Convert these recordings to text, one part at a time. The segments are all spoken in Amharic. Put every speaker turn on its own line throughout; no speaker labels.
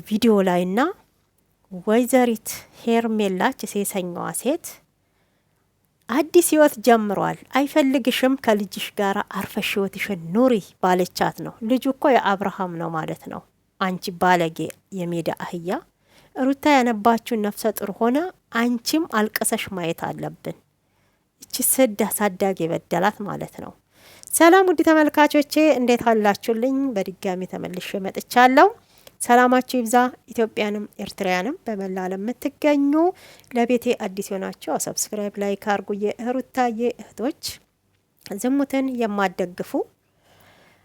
ቪዲዮ ላይና ወይዘሪት ሄርሜላች ሴሰኛዋ ሴት አዲስ ህይወት ጀምሯል፣ አይፈልግሽም፣ ከልጅሽ ጋር አርፈሽ ህይወትሽን ኑሪ ባለቻት ነው። ልጁ እኮ የአብርሃም ነው ማለት ነው። አንቺ ባለጌ የሜዳ አህያ፣ ሩታ ያነባችሁን ነፍሰ ጡር ሆነ አንቺም አልቀሰሽ ማየት አለብን። እቺ ስድ አሳዳጊ የበደላት ማለት ነው። ሰላም ውድ ተመልካቾቼ እንዴት አላችሁልኝ? በድጋሚ ተመልሼ መጥቻለሁ። ሰላማችሁ ይብዛ። ኢትዮጵያንም ኤርትራያንም በመላ ዓለም የምትገኙ ለቤቴ አዲስ ሆናችሁ ሰብስክራይብ፣ ላይክ አርጉ። የሩታዬ እህቶች ዝሙትን የማደግፉ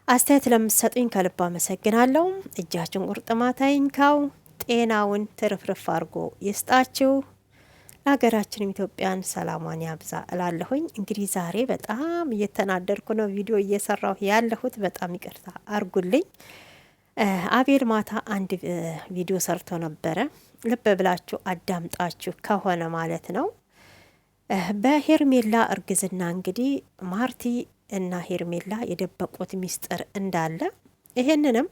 አስተያየት ለምትሰጡኝ ከልብ አመሰግናለሁ። እጃችሁን ቁርጥማት አይንካው፣ ጤናውን ትርፍርፍ አርጎ ይስጣችሁ። ለሀገራችንም ኢትዮጵያን ሰላሟን ያብዛ እላለሁኝ። እንግዲህ ዛሬ በጣም እየተናደድኩ ነው ቪዲዮ እየሰራሁ ያለሁት። በጣም ይቅርታ አርጉልኝ። አቤል ማታ አንድ ቪዲዮ ሰርቶ ነበረ። ልብ ብላችሁ አዳምጣችሁ ከሆነ ማለት ነው። በሄርሜላ እርግዝና እንግዲህ ማርቲ እና ሄርሜላ የደበቁት ሚስጥር እንዳለ ይሄንንም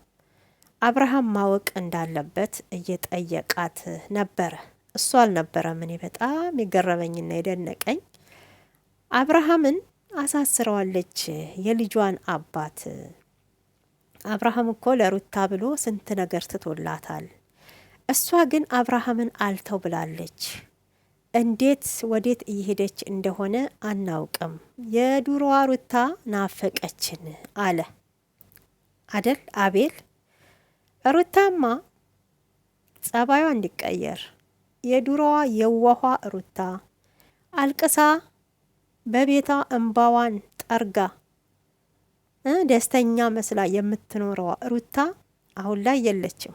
አብርሃም ማወቅ እንዳለበት እየጠየቃት ነበረ። እሱ አልነበረም። እኔ በጣም የገረመኝና የደነቀኝ አብርሃምን አሳስረዋለች የልጇን አባት። አብርሃም እኮ ለሩታ ብሎ ስንት ነገር ትቶላታል። እሷ ግን አብርሃምን አልተው ብላለች። እንዴት ወዴት እየሄደች እንደሆነ አናውቅም። የዱሮዋ ሩታ ናፈቀችን አለ አደል አቤል። ሩታማ ጸባዩ እንዲቀየር የዱሮዋ የዋኋ ሩታ አልቅሳ በቤቷ እንባዋን ጠርጋ ደስተኛ መስላ የምትኖረዋ ሩታ አሁን ላይ የለችም።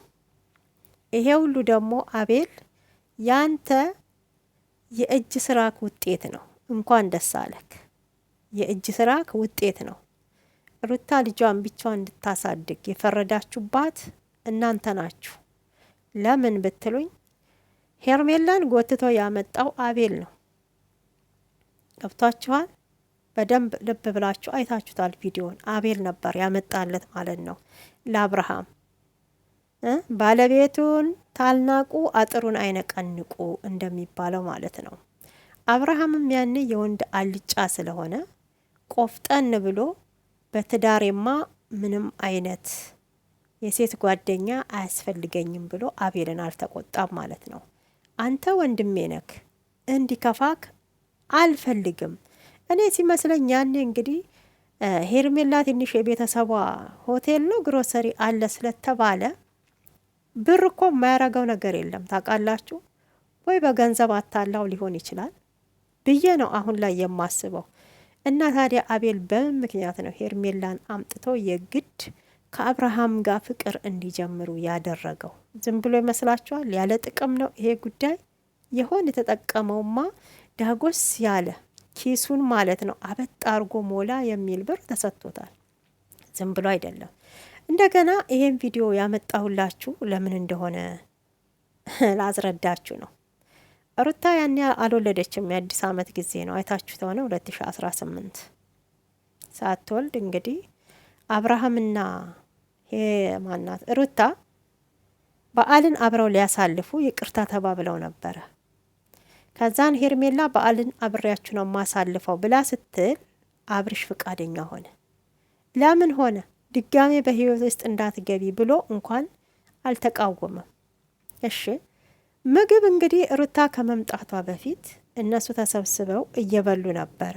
ይሄ ሁሉ ደግሞ አቤል ያንተ የእጅ ስራክ ውጤት ነው። እንኳን ደስ አለክ። የእጅ ስራክ ውጤት ነው። ሩታ ልጇን ብቻዋን እንድታሳድግ የፈረዳችሁባት እናንተ ናችሁ። ለምን ብትሉኝ ሄርሜላን ጎትቶ ያመጣው አቤል ነው። ገብቷችኋል? በደንብ ልብ ብላችሁ አይታችሁታል ቪዲዮን። አቤል ነበር ያመጣለት ማለት ነው ለአብርሃም። ባለቤቱን ታልናቁ አጥሩን አይነቀንቁ እንደሚባለው ማለት ነው። አብርሃምም ያኔ የወንድ አልጫ ስለሆነ ቆፍጠን ብሎ በትዳሬማ ምንም አይነት የሴት ጓደኛ አያስፈልገኝም ብሎ አቤልን አልተቆጣም ማለት ነው። አንተ ወንድሜ ነክ እንዲከፋክ አልፈልግም። እኔ ሲመስለኝ ያኔ እንግዲህ ሄርሜላ ትንሽ የቤተሰቧ ሆቴል ነው ግሮሰሪ አለ ስለተባለ ብር እኮ የማያረገው ነገር የለም ታውቃላችሁ። ወይ በገንዘብ አታላው ሊሆን ይችላል ብዬ ነው አሁን ላይ የማስበው። እና ታዲያ አቤል በምን ምክንያት ነው ሄርሜላን አምጥቶ የግድ ከአብርሃም ጋር ፍቅር እንዲጀምሩ ያደረገው? ዝም ብሎ ይመስላችኋል? ያለ ጥቅም ነው ይሄ ጉዳይ። የሆነ የተጠቀመውማ ዳጎስ ያለ ኪሱን ማለት ነው አበጥ አርጎ ሞላ የሚል ብር ተሰጥቶታል። ዝም ብሎ አይደለም። እንደገና ይሄን ቪዲዮ ያመጣሁላችሁ ለምን እንደሆነ ላስረዳችሁ ነው። ሩታ ያኔ አልወለደችም። የአዲስ ዓመት ጊዜ ነው አይታችሁት ሆነ 2018 ሳትወልድ እንግዲህ አብርሃምና ማናት ሩታ በዓልን አብረው ሊያሳልፉ ይቅርታ ተባብለው ነበረ። ከዛን ሄርሜላ በዓልን አብሬያችሁ ነው ማሳልፈው ብላ ስትል አብርሽ ፍቃደኛ ሆነ። ለምን ሆነ? ድጋሜ በህይወት ውስጥ እንዳትገቢ ብሎ እንኳን አልተቃወመም። እሺ ምግብ እንግዲህ ሩታ ከመምጣቷ በፊት እነሱ ተሰብስበው እየበሉ ነበረ።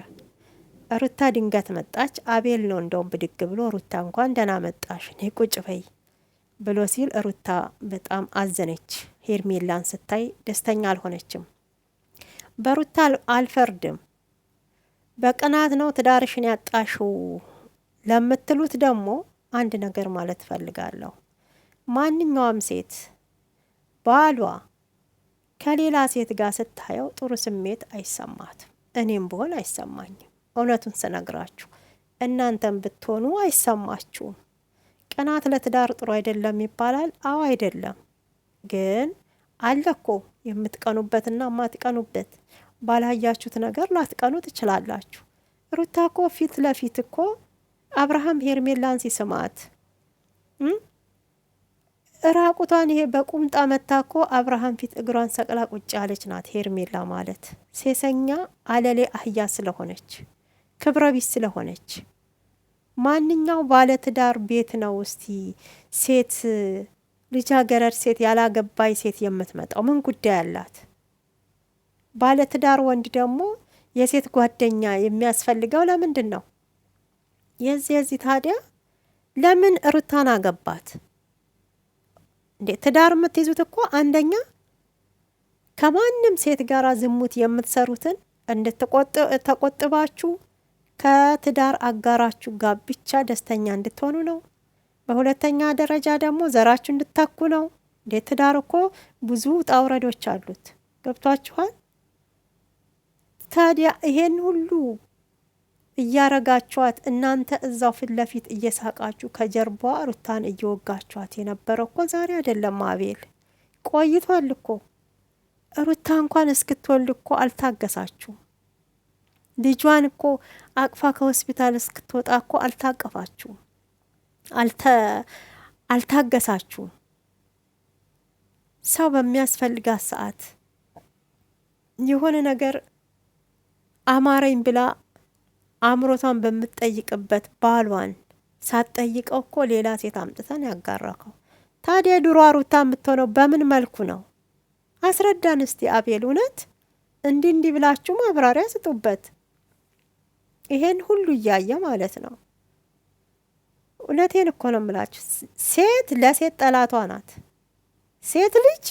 ሩታ ድንገት መጣች። አቤል ነው እንደውም ብድግ ብሎ ሩታ እንኳን ደህና መጣሽ ነይ ቁጭ በይ ብሎ ሲል ሩታ በጣም አዘነች። ሄርሜላን ስታይ ደስተኛ አልሆነችም። በሩታ አልፈርድም። በቅናት ነው ትዳርሽን ያጣሽው ለምትሉት ደግሞ አንድ ነገር ማለት ፈልጋለሁ። ማንኛውም ሴት ባሏ ከሌላ ሴት ጋር ስታየው ጥሩ ስሜት አይሰማትም። እኔም ብሆን አይሰማኝም። እውነቱን ስነግራችሁ እናንተም ብትሆኑ አይሰማችሁም። ቅናት ለትዳር ጥሩ አይደለም ይባላል። አዎ አይደለም፣ ግን አለኮ የምትቀኑበትና የማትቀኑበት። ባላያችሁት ነገር ላትቀኑ ትችላላችሁ። ሩታ እኮ ፊት ለፊት እኮ አብርሃም ሄርሜላን ሲስማት ራቁቷን ይሄ በቁምጣ መታ እኮ አብርሃም ፊት እግሯን ሰቅላ ቁጭ ያለች ናት ሄርሜላ ማለት። ሴሰኛ አለሌ አህያ ስለሆነች ክብረ ቢስ ስለሆነች። ማንኛው ባለትዳር ቤት ነው እስቲ ሴት ልጃገረድ ሴት ያላገባይ ሴት የምትመጣው? ምን ጉዳይ አላት? ባለትዳር ወንድ ደግሞ የሴት ጓደኛ የሚያስፈልገው ለምንድን ነው? የዚህ ታዲያ ለምን ሩታን አገባት እንዴ? ትዳር የምትይዙት እኮ አንደኛ ከማንም ሴት ጋር ዝሙት የምትሰሩትን ተቆጥባችሁ ከትዳር አጋራችሁ ጋር ብቻ ደስተኛ እንድትሆኑ ነው። በሁለተኛ ደረጃ ደግሞ ዘራችሁ እንድታኩ ነው። እንዴ ትዳር እኮ ብዙ ውጣ ውረዶች አሉት። ገብቷችኋል? ታዲያ ይሄን ሁሉ እያረጋችኋት እናንተ እዛው ፊት ለፊት እየሳቃችሁ ከጀርባዋ ሩታን እየወጋችኋት የነበረው እኮ ዛሬ አይደለም አቤል፣ ቆይቷል እኮ። ሩታ እንኳን እስክትወልድ እኮ አልታገሳችሁም። ልጇን እኮ አቅፋ ከሆስፒታል እስክትወጣ እኮ አልታቀፋችሁም፣ አልታገሳችሁም። ሰው በሚያስፈልጋት ሰዓት የሆነ ነገር አማረኝ ብላ አእምሮቷን በምትጠይቅበት ባሏን ሳትጠይቀው እኮ ሌላ ሴት አምጥተን ያጋራከው። ታዲያ ድሮ ሩታ የምትሆነው በምን መልኩ ነው? አስረዳን እስቲ አቤል። እውነት እንዲህ ብላችሁ ማብራሪያ ስጡበት። ይሄን ሁሉ እያየ ማለት ነው። እውነቴን እኮ ነው የምላችሁ። ሴት ለሴት ጠላቷ ናት። ሴት ልጅ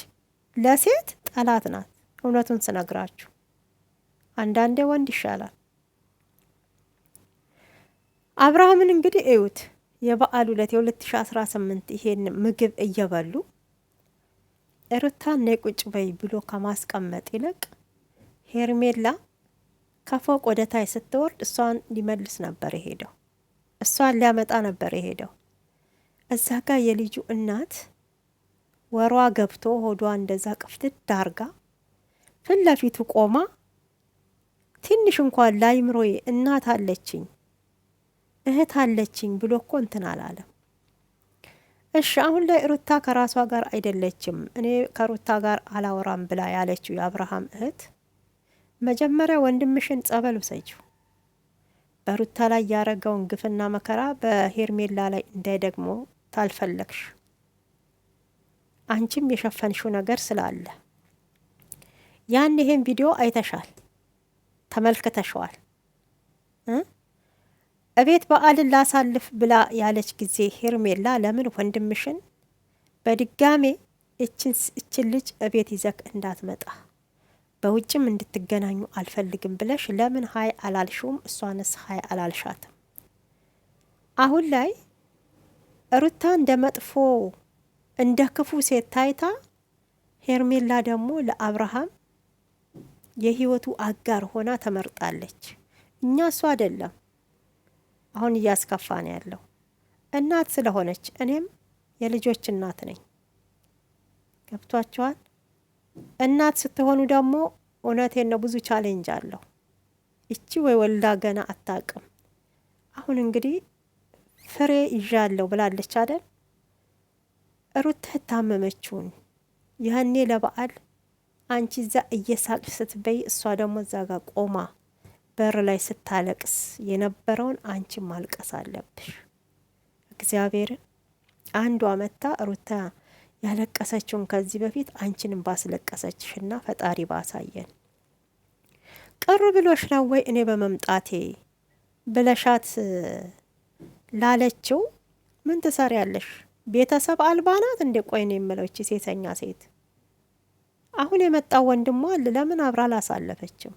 ለሴት ጠላት ናት። እውነቱን ስነግራችሁ አንዳንዴ ወንድ ይሻላል። አብርሃምን እንግዲህ እዩት። የበዓሉ ዕለት የ2018 ይሄን ምግብ እየበሉ ሩታን ነይ ቁጭ በይ ብሎ ከማስቀመጥ ይልቅ ሄርሜላ ከፎቅ ወደ ታይ ስትወርድ እሷን ሊመልስ ነበር የሄደው። እሷን ሊያመጣ ነበር የሄደው። እዛ ጋር የልጁ እናት ወሯ ገብቶ ሆዷ እንደዛ ቅፍትት ዳርጋ ፊት ለፊቱ ቆማ ትንሽ እንኳን ላይምሮዬ እናት አለችኝ እህት አለችኝ ብሎ እኮ እንትን አላለም። እሺ አሁን ላይ ሩታ ከራሷ ጋር አይደለችም፣ እኔ ከሩታ ጋር አላወራም ብላ ያለችው የአብርሃም እህት መጀመሪያ ወንድምሽን ጸበል ውሰጂው፣ በሩታ ላይ ያረገውን ግፍና መከራ በሄርሜላ ላይ እንዳይደግሞ ታልፈለግሽ አንቺም የሸፈንሽው ነገር ስላለ ያን ይሄን ቪዲዮ አይተሻል፣ ተመልክተሽዋል። እቤት በዓልን ላሳልፍ ብላ ያለች ጊዜ ሄርሜላ ለምን ወንድምሽን በድጋሜ እችን ልጅ እቤት ይዘክ እንዳትመጣ በውጭም እንድትገናኙ አልፈልግም ብለሽ ለምን ሀይ አላልሽውም? እሷንስ ሀይ አላልሻትም? አሁን ላይ ሩታ እንደ መጥፎ እንደ ክፉ ሴት ታይታ ሄርሜላ ደግሞ ለአብርሃም የህይወቱ አጋር ሆና ተመርጣለች። እኛ እሱ አይደለም አሁን እያስከፋ ነው ያለው እናት ስለሆነች። እኔም የልጆች እናት ነኝ። ገብቷቸዋል። እናት ስትሆኑ ደግሞ እውነቴን ነው ብዙ ቻሌንጅ አለው። እቺ ወይ ወልዳ ገና አታቅም። አሁን እንግዲህ ፍሬ ይዣለሁ ብላለች አይደል? ሩታ ታመመችውን ያኔ ለበዓል አንቺ እዛ እየሳቅሽ ስትበይ እሷ ደግሞ እዛ ጋር ቆማ በር ላይ ስታለቅስ የነበረውን አንቺ ማልቀስ አለብሽ። እግዚአብሔርን አንዷ መታ ሩታ ያለቀሰችውን ከዚህ በፊት አንቺንም ባስለቀሰችሽና ፈጣሪ ባሳየን። ቅር ብሎሽ ነው ወይ እኔ በመምጣቴ ብለሻት ላለችው ምን ትሰሪያለሽ? ቤተሰብ አልባ ናት እንዴ? ቆይ ነው የምለው እቺ ሴተኛ ሴት። አሁን የመጣው ወንድሟ ለምን አብራ አላሳለፈችም?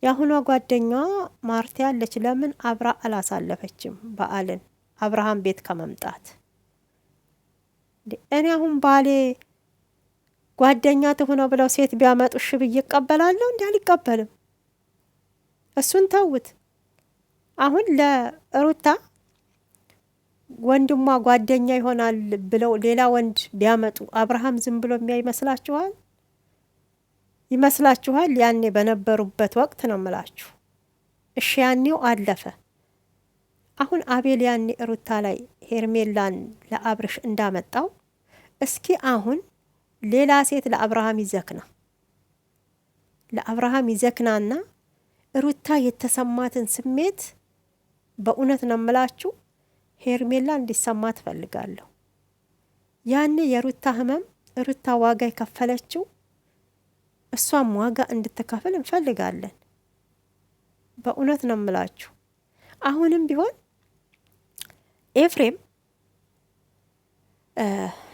የአሁኗ ጓደኛዋ ማርታ ያለች ለምን አብራ አላሳለፈችም በዓልን አብርሃም ቤት ከመምጣት? እኔ አሁን ባሌ ጓደኛ ትሆነው ብለው ሴት ቢያመጡ እሺ ብዬ እቀበላለሁ? እንዴ አልቀበልም። እሱን ተውት። አሁን ለሩታ ወንድሟ ጓደኛ ይሆናል ብለው ሌላ ወንድ ቢያመጡ አብርሃም ዝም ብሎ የሚያይ ይመስላችኋል? ይመስላችኋል? ያኔ በነበሩበት ወቅት ነው ምላችሁ። እሺ ያኔው አለፈ። አሁን አቤል ያኔ ሩታ ላይ ሄርሜላን ለአብርሽ እንዳመጣው እስኪ አሁን ሌላ ሴት ለአብርሃም ይዘክናና ሩታ የተሰማትን ስሜት በእውነት ነው የምላችሁ ሄርሜላ እንዲሰማ ትፈልጋለሁ። ያኔ የሩታ ህመም ሩታ ዋጋ የከፈለችው እሷም ዋጋ እንድትከፍል እንፈልጋለን። በእውነት ነው የምላችሁ። አሁንም ቢሆን ኤፍሬም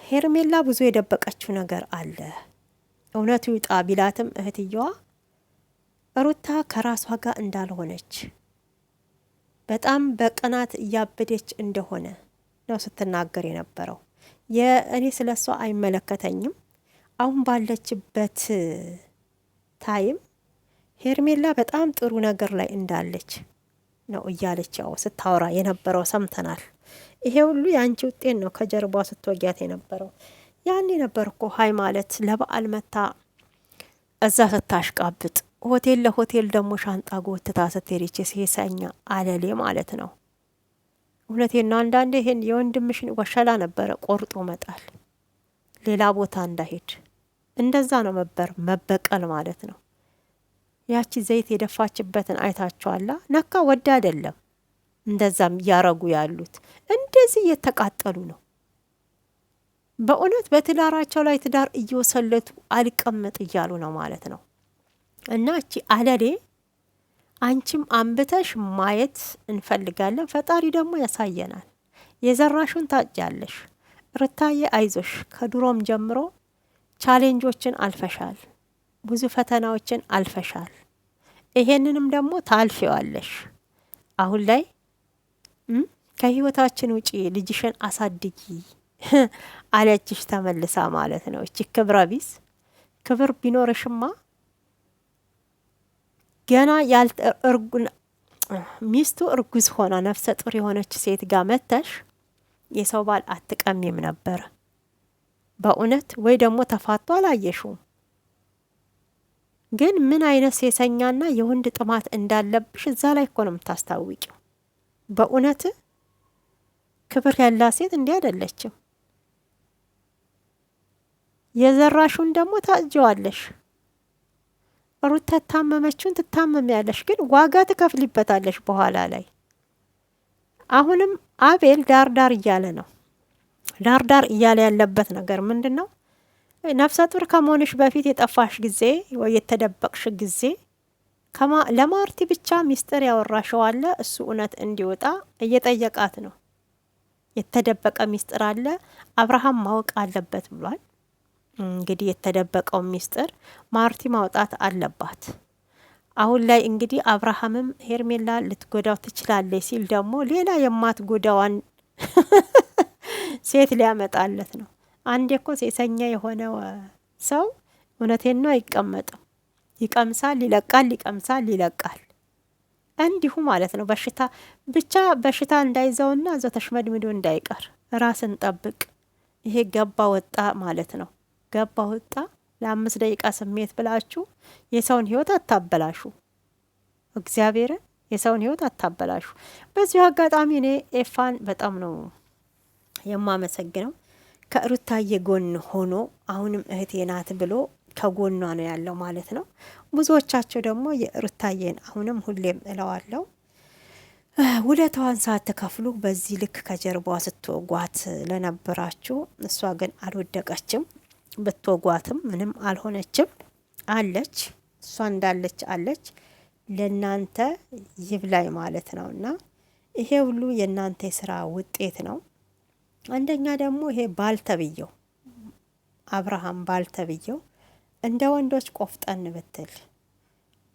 ሄርሜላ ብዙ የደበቀችው ነገር አለ። እውነቱ ይውጣ ቢላትም እህትየዋ ሩታ ከራሷ ጋር እንዳልሆነች በጣም በቅናት እያበደች እንደሆነ ነው ስትናገር የነበረው። እኔ ስለ እሷ አይመለከተኝም፣ አሁን ባለችበት ታይም ሄርሜላ በጣም ጥሩ ነገር ላይ እንዳለች ነው እያለች ያው ስታወራ የነበረው ሰምተናል። ይሄ ሁሉ የአንቺ ውጤት ነው ከጀርባ ስትወጊያት የነበረው። ያኔ ነበር እኮ ሀይ ማለት ለበዓል መታ እዛ ስታሽቃብጥ ሆቴል ለሆቴል ደግሞ ሻንጣ ጎትታ ስትሄድ ሴሰኛ አለሌ ማለት ነው። እውነቴን ነው። አንዳንዴ ይሄን የወንድምሽን ወሸላ ነበረ ቆርጦ መጣል፣ ሌላ ቦታ እንዳሄድ እንደዛ ነው መበቀል ማለት ነው። ያቺ ዘይት የደፋችበትን አይታችኋላ። ነካ ወደ አይደለም እንደዛም እያረጉ ያሉት እንደዚህ እየተቃጠሉ ነው። በእውነት በትዳራቸው ላይ ትዳር እየወሰለቱ አልቀመጥ እያሉ ነው ማለት ነው። እና እቺ አለሌ አንቺም አንብተሽ ማየት እንፈልጋለን። ፈጣሪ ደግሞ ያሳየናል። የዘራሹን ታጭያለሽ። ሩታዬ አይዞሽ፣ ከድሮም ጀምሮ ቻሌንጆችን አልፈሻል፣ ብዙ ፈተናዎችን አልፈሻል። ይሄንንም ደግሞ ታልፊዋለሽ። አሁን ላይ ከህይወታችን ውጪ ልጅሽን አሳድጊ አለችሽ ተመልሳ ማለት ነው። እቺ ክብረ ቢስ ክብር ቢኖርሽማ ገና ሚስቱ እርጉዝ ሆና ነፍሰ ጡር የሆነች ሴት ጋር መተሽ የሰው ባል አትቀሚም ነበር በእውነት። ወይ ደግሞ ተፋቶ አላየሽውም። ግን ምን አይነት ሴሰኛና የወንድ ጥማት እንዳለብሽ እዛ ላይ እኮ ነው የምታስታውቂው። በእውነት ክብር ያላት ሴት እንዲህ አይደለችም። የዘራሹን ደግሞ ታጭዋለሽ። ሩታ ታመመችውን ትታመሚያለሽ፣ ግን ዋጋ ትከፍሊበታለሽ በኋላ ላይ። አሁንም አቤል ዳርዳር እያለ ነው። ዳርዳር እያለ ያለበት ነገር ምንድን ነው? ነፍሰ ጡር ከመሆንሽ በፊት የጠፋሽ ጊዜ ወይ የተደበቅሽ ጊዜ ለማርቲ ብቻ ሚስጥር ያወራሽው አለ። እሱ እውነት እንዲወጣ እየጠየቃት ነው። የተደበቀ ሚስጥር አለ፣ አብርሃም ማወቅ አለበት ብሏል። እንግዲህ የተደበቀው ሚስጥር ማርቲ ማውጣት አለባት። አሁን ላይ እንግዲህ አብርሃምም ሄርሜላ ልትጎዳው ትችላለች ሲል ደግሞ ሌላ የማትጎዳዋን ሴት ሊያመጣለት ነው። አንዴ እኮ ሴሰኛ የሆነ ሰው እውነቴን ነው አይቀመጥም። ይቀምሳል፣ ይለቃል፣ ይቀምሳል፣ ይለቃል። እንዲሁ ማለት ነው። በሽታ እንዳይዘውና እዛው ተሽመድምዶ እንዳይቀር ራስን ጠብቅ። ይሄ ገባ ወጣ ማለት ነው። ገባ ወጣ ለ5 ደቂቃ ስሜት ብላችሁ የሰውን ህይወት አታበላሹ። እግዚአብሔርን የሰውን ህይወት አታበላሹ። በዚሁ አጋጣሚ እኔ ኤፋን በጣም ነው የማመሰግነው። ከሩታዬ ጎን ሆኖ አሁንም እህቴ ናት ብሎ ከጎኗ ነው ያለው ማለት ነው። ብዙዎቻቸው ደግሞ የሩታዬን አሁንም ሁሌም እለዋለሁ ውለታዋን ሳትከፍሉ በዚህ ልክ ከጀርባዋ ስትወጓት ለነበራችሁ፣ እሷ ግን አልወደቀችም። ብትወጓትም ምንም አልሆነችም አለች። እሷ እንዳለች አለች። ለናንተ ይብላይ ማለት ነውና ይሄ ሁሉ የናንተ የስራ ውጤት ነው። አንደኛ ደግሞ ይሄ ባልተብየው አብርሃም ባልተብየው እንደ ወንዶች ቆፍጠን ብትል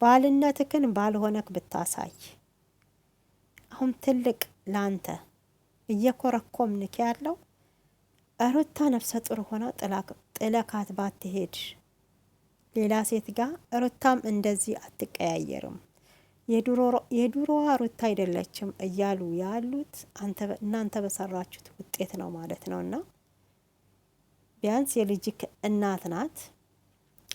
ባልነትክን ባልሆነክ ብታሳይ አሁን ትልቅ ላንተ እየኮረኮምንክ ያለው ሩታ ነፍሰ ጡር ሆና ጥለካት ባትሄድ ሌላ ሴት ጋር ሩታም እንደዚህ አትቀያየርም። የድሮዋ ሩታ አይደለችም እያሉ ያሉት እናንተ በሰራችሁት ውጤት ነው ማለት ነውና ቢያንስ የልጅክ እናት ናት፣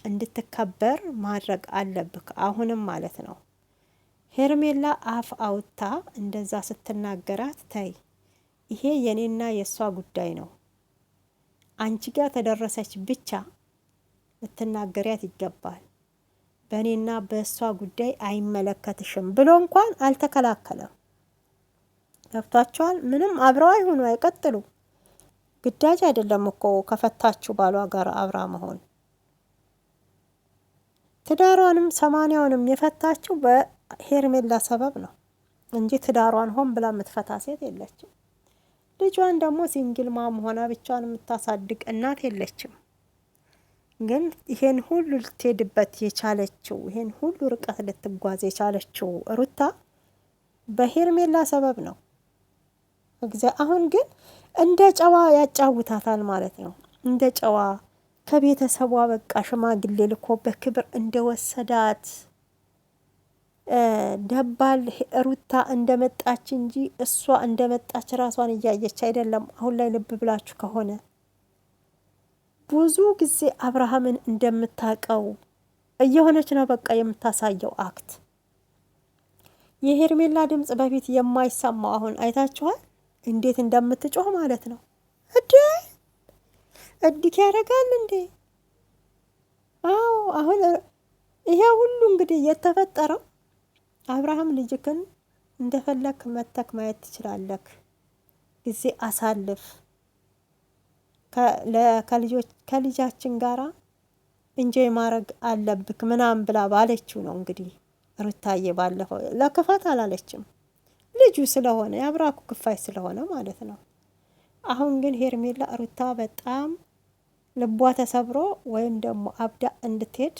እንድትከበር ማድረግ አለብክ አሁንም ማለት ነው። ሄርሜላ አፍ አውጥታ እንደዛ ስትናገራት ተይ፣ ይሄ የኔና የሷ ጉዳይ ነው፣ አንቺ ጋር ተደረሰች ብቻ ልትናገሪያት ይገባል። በእኔና በእሷ ጉዳይ አይመለከትሽም ብሎ እንኳን አልተከላከለም። ገብቷቸዋል። ምንም አብረው አይሆኑ አይቀጥሉ። ግዳጅ አይደለም እኮ ከፈታችሁ ባሏ ጋር አብራ መሆን። ትዳሯንም 80ውንም የፈታችው በሄርሜላ ሰበብ ነው እንጂ ትዳሯን ሆን ብላ የምትፈታ ሴት የለችም። ልጇን ደግሞ ሲንግል ማም ሆና ብቻዋን የምታሳድግ እናት የለችም። ግን ይሄን ሁሉ ልትሄድበት የቻለችው ይሄን ሁሉ ርቀት ልትጓዝ የቻለችው ሩታ በሄርሜላ ሰበብ ነው። አሁን ግን እንደ ጨዋ ያጫውታታል ማለት ነው። እንደ ጨዋ ከቤተሰቧ በቃ ሽማግሌ ልኮ በክብር እንደወሰዳት ደባል ሩታ እንደመጣች እንጂ እሷ እንደመጣች ራሷን እያየች አይደለም። አሁን ላይ ልብ ብላችሁ ከሆነ ብዙ ጊዜ አብርሃምን እንደምታቀው እየሆነች ነው በቃ የምታሳየው አክት። የሄርሜላ ድምጽ በፊት የማይሰማው አሁን አይታችኋል፣ እንዴት እንደምትጮህ ማለት ነው። እድክ ያደርጋል እንዴ? አዎ አሁን ይሄ ሁሉ እንግዲህ የተፈጠረው አብርሃም ልጅክን እንደፈለክ መተክ ማየት ትችላለክ፣ ጊዜ አሳልፍ ከልጃችን ጋራ እንጆይ ማድረግ አለብክ ምናምን ብላ ባለችው ነው እንግዲህ ሩታዬ። ባለፈው ለክፋት አላለችም፣ ልጁ ስለሆነ የአብራኩ ክፋይ ስለሆነ ማለት ነው። አሁን ግን ሄርሜላ ሩታ በጣም ልቧ ተሰብሮ ወይም ደግሞ አብዳ እንድትሄድ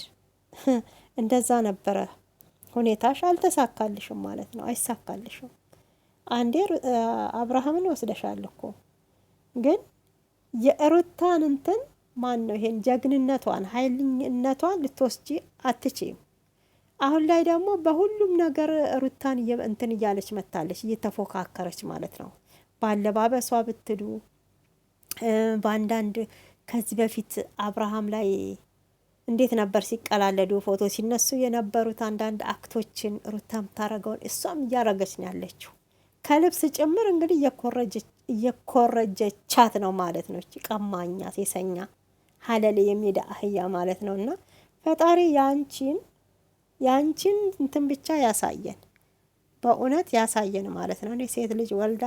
እንደዛ ነበረ ሁኔታሽ። አልተሳካልሽም ማለት ነው፣ አይሳካልሽም። አንዴ አብርሃምን ወስደሻል እኮ ግን የሩታን እንትን ማን ነው ይሄን ጀግንነቷን ኃይልነቷን ልትወስጂ አትችይም። አሁን ላይ ደግሞ በሁሉም ነገር ሩታን እንትን እያለች መታለች፣ እየተፎካከረች ማለት ነው። ባለባበሷ ብትሉ በአንዳንድ ከዚህ በፊት አብርሃም ላይ እንዴት ነበር ሲቀላለዱ ፎቶ ሲነሱ የነበሩት አንዳንድ አክቶችን ሩታ የምታረገውን እሷም እያረገች ነው ያለችው። ከልብስ ጭምር እንግዲህ እየኮረጀቻት ነው ማለት ነው። ቀማኛ ሴሰኛ ሀለል የሜዳ አህያ ማለት ነው። እና ፈጣሪ ያንቺን እንትን ብቻ ያሳየን፣ በእውነት ያሳየን ማለት ነው። እኔ ሴት ልጅ ወልዳ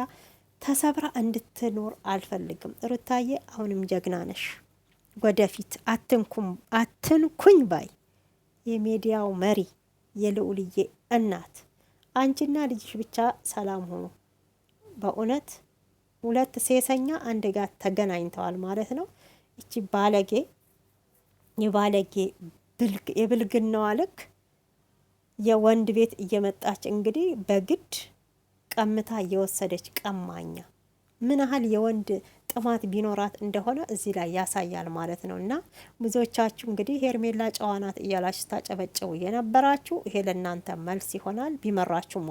ተሰብራ እንድትኖር አልፈልግም። ሩታዬ አሁንም ጀግና ነሽ፣ ወደፊት አትንኩኝ ባይ የሚዲያው መሪ የልዑልዬ እናት አንቺና ልጅሽ ብቻ ሰላም ሆኑ። በእውነት ሁለት ሴሰኛ አንድ ጋር ተገናኝተዋል ማለት ነው። እቺ የብልግናዋ ልክ የወንድ ቤት እየመጣች እንግዲህ በግድ ቀምታ እየወሰደች ቀማኛ ምን ያህል የወንድ ጥማት ቢኖራት እንደሆነ እዚህ ላይ ያሳያል ማለት ነው። እና ብዙዎቻችሁ እንግዲህ ሄርሜላ ጨዋናት እያላችሁ ታጨበጭቡ የነበራችሁ ይሄ ለእናንተ መልስ ይሆናል ቢመራችሁ